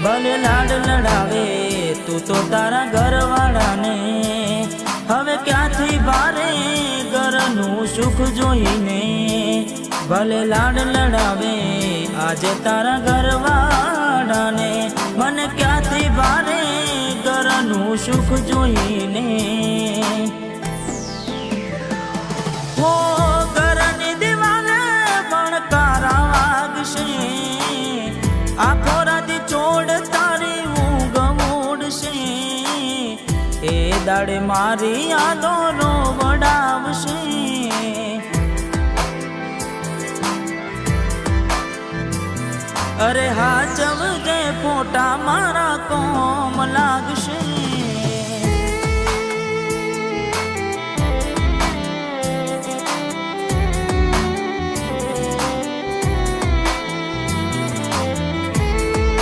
ભલે લાડ લડાવે તું તો તારા ઘરવાળાને, હવે ક્યાંથી ભારે ઘરનું સુખ જોઈને. ભલે લાડ લડાવે આજે તારા ઘરવાળાને, મને ક્યાંથી ભારે ઘરનું સુખ જોઈને. હો ઘરની દિવાલે પણ કારા વાગશે, આખો રાતી ચોડ તારી ઊંઘ મોડશે. એ દાડે મારી યાદોનો વડાવશે. અરે હાચવજે ફોટામાં